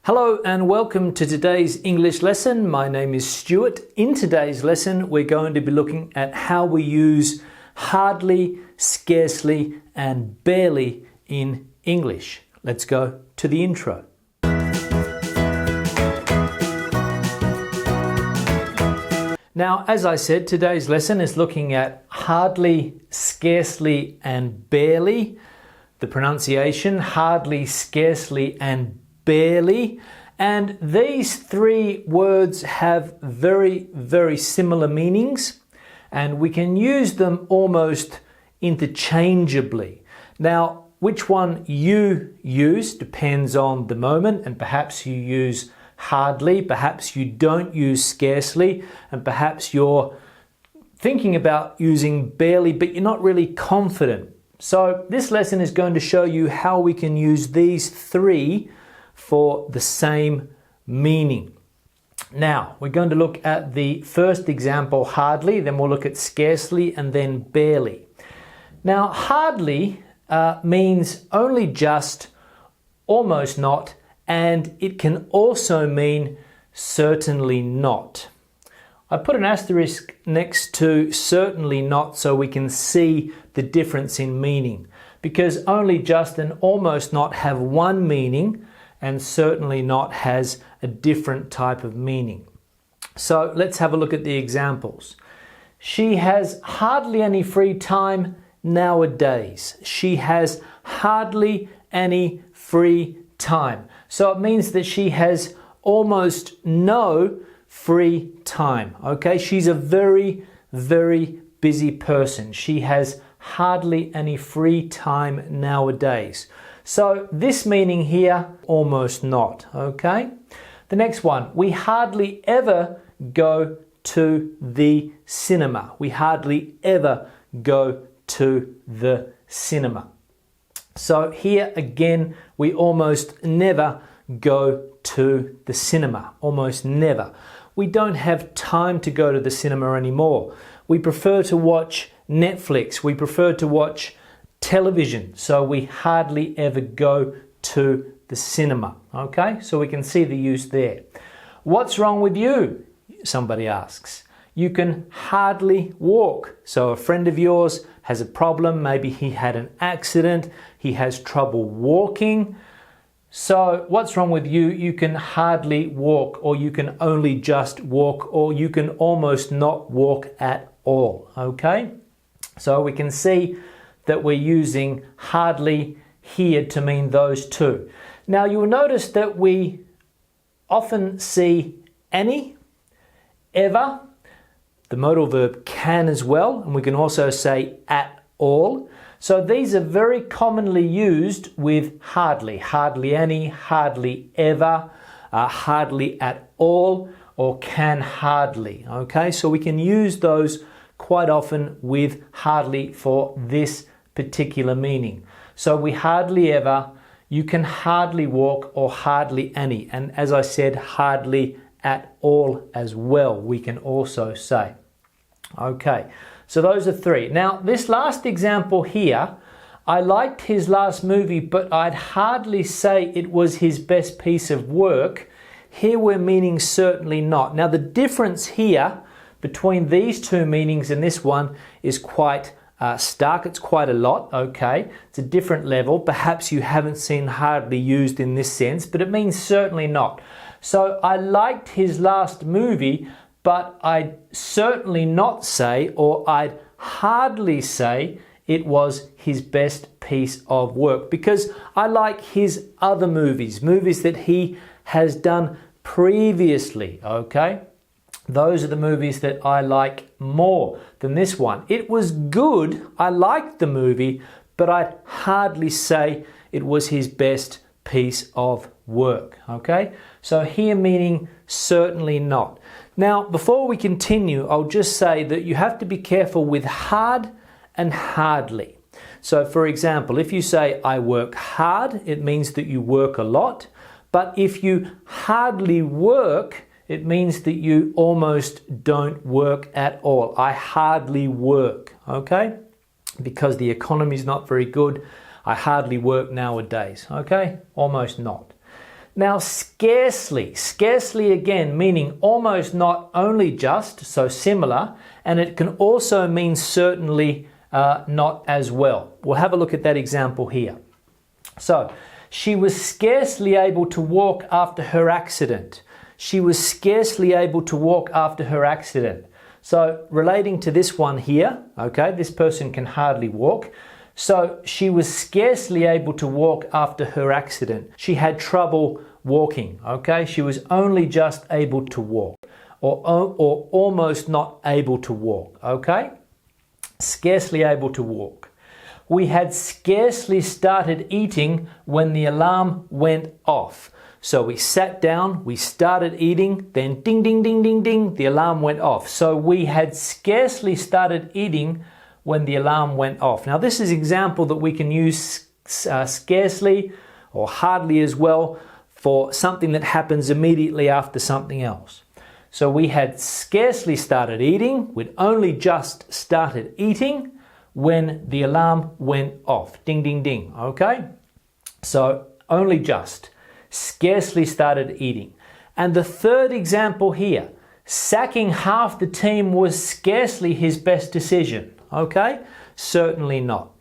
Hello and welcome to today's English lesson. My name is Stuart. In today's lesson, we're going to be looking at how we use hardly, scarcely, and barely in English. Let's go to the intro. Now, as I said, today's lesson is looking at hardly, scarcely, and barely. The pronunciation, hardly, scarcely, and barely. And these three words have very similar meanings, and we can use them almost interchangeably. Now, which one you use depends on the moment, and perhaps you use hardly, perhaps you don't use scarcely, and perhaps you're thinking about using barely, but you're not really confident. So this lesson is going to show you how we can use these three for the same meaning. Now, we're going to look at the first example, hardly, then we'll look at scarcely, and then barely. Now, hardly means only just, almost not, and it can also mean certainly not. I put an asterisk next to certainly not so we can see the difference in meaning, because only just and almost not have one meaning, and certainly not has a different type of meaning. So let's have a look at the examples. She has hardly any free time nowadays. She has hardly any free time. So it means that she has almost no free time. Okay, she's a very busy person. She has hardly any free time nowadays. So this meaning here, almost not, okay? The next one, we hardly ever go to the cinema. We hardly ever go to the cinema. So here again, we almost never go to the cinema, almost never. We don't have time to go to the cinema anymore. We prefer to watch Netflix. We prefer to watch television, so we hardly ever go to the cinema. Okay, so we can see the use there. What's wrong with you? Somebody asks. You can hardly walk. So a friend of yours has a problem. Maybe he had an accident. He has trouble walking. So what's wrong with you? You can hardly walk, or you can only just walk, or you can almost not walk at all. Okay, so we can see that we're using hardly here to mean those two. Now you'll notice that we often see any, ever, the modal verb can as well, and we can also say at all. So these are very commonly used with hardly. Hardly any, hardly ever, hardly at all, or can hardly. Okay, so we can use those quite often with hardly for this particular meaning. So we hardly ever, you can hardly walk, or hardly any. And as I said, hardly at all as well, we can also say. Okay, so those are three. Now, this last example here, I liked his last movie, but I'd hardly say it was his best piece of work. Here we're meaning certainly not. Now, the difference here between these two meanings and this one is quite stark. It's quite a lot, okay? It's a different level. Perhaps you haven't seen hardly used in this sense, but it means certainly not. So I liked his last movie, but I'd certainly not say, or I'd hardly say, it was his best piece of work, because I like his other movies that he has done previously, okay? Those are the movies that I like more than this one. It was good, I liked the movie, but I'd hardly say it was his best piece of work, okay? So here meaning certainly not. Now, before we continue, I'll just say that you have to be careful with hard and hardly. So for example, if you say I work hard, it means that you work a lot. But if you hardly work, it means that you almost don't work at all. I hardly work, okay? Because the economy is not very good, I hardly work nowadays, okay? Almost not. Now scarcely, scarcely again meaning almost, not, only just, so similar, and it can also mean certainly not as well. We'll have a look at that example here. So, she was scarcely able to walk after her accident. She was scarcely able to walk after her accident. So, relating to this one here, okay, this person can hardly walk. So, she was scarcely able to walk after her accident. She had trouble walking, okay? She was only just able to walk, or almost not able to walk, okay? Scarcely able to walk. We had scarcely started eating when the alarm went off. So we sat down, we started eating, then ding, ding, ding, ding, ding, the alarm went off. So we had scarcely started eating when the alarm went off. Now this is an example that we can use scarcely or hardly as well for something that happens immediately after something else. So we had scarcely started eating, we'd only just started eating when the alarm went off. Ding, ding, ding, okay? So only just, scarcely started eating. And the third example here, sacking half the team was scarcely his best decision, okay? Certainly not.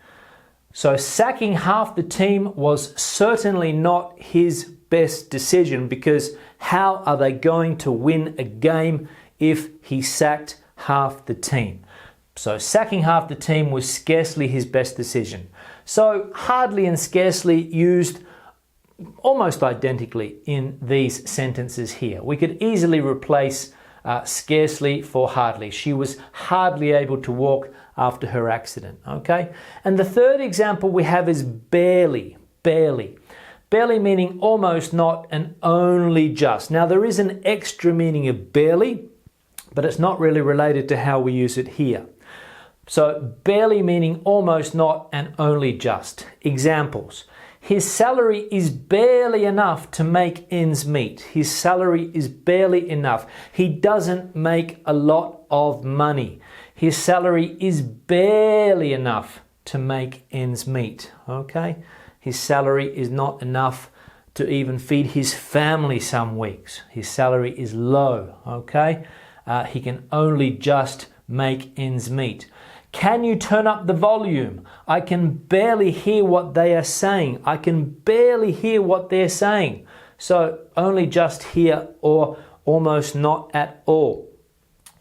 So sacking half the team was certainly not his best decision, because how are they going to win a game if he sacked half the team? So sacking half the team was scarcely his best decision. So hardly and scarcely used almost identically in these sentences here. We could easily replace scarcely for hardly. She was hardly able to walk after her accident, okay? And the third example we have is barely, barely. Barely meaning almost not and only just. Now there is an extra meaning of barely, but it's not really related to how we use it here. So barely meaning almost not and only just. Examples. His salary is barely enough to make ends meet. His salary is barely enough. He doesn't make a lot of money. His salary is barely enough to make ends meet. Okay? His salary is not enough to even feed his family some weeks. His salary is low. Okay? He can only just make ends meet. Can you turn up the volume? I can barely hear what they are saying. I can barely hear what they're saying. So only just hear or almost not at all.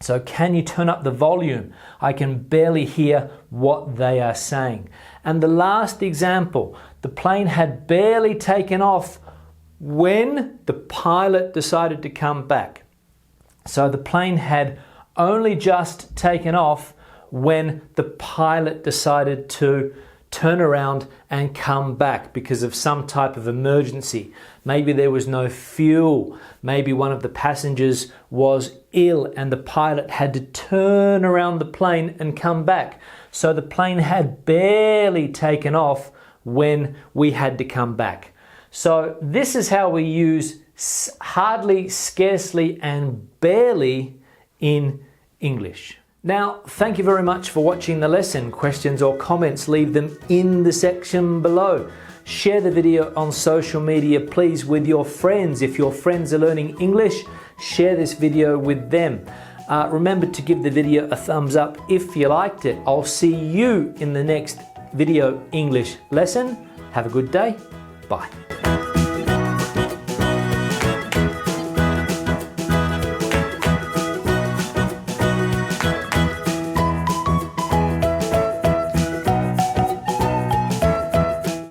So can you turn up the volume? I can barely hear what they are saying. And the last example, the plane had barely taken off when the pilot decided to come back. So the plane had only just taken off when the pilot decided to turn around and come back because of some type of emergency. Maybe there was no fuel. Maybe one of the passengers was ill and the pilot had to turn around the plane and come back. So the plane had barely taken off when we had to come back. So this is how we use hardly, scarcely, and barely in English. Now, thank you very much for watching the lesson. Questions or comments, leave them in the section below. Share the video on social media, please, with your friends. If your friends are learning English, share this video with them. Remember to give the video a thumbs up if you liked it. I'll see you in the next video English lesson. Have a good day. Bye.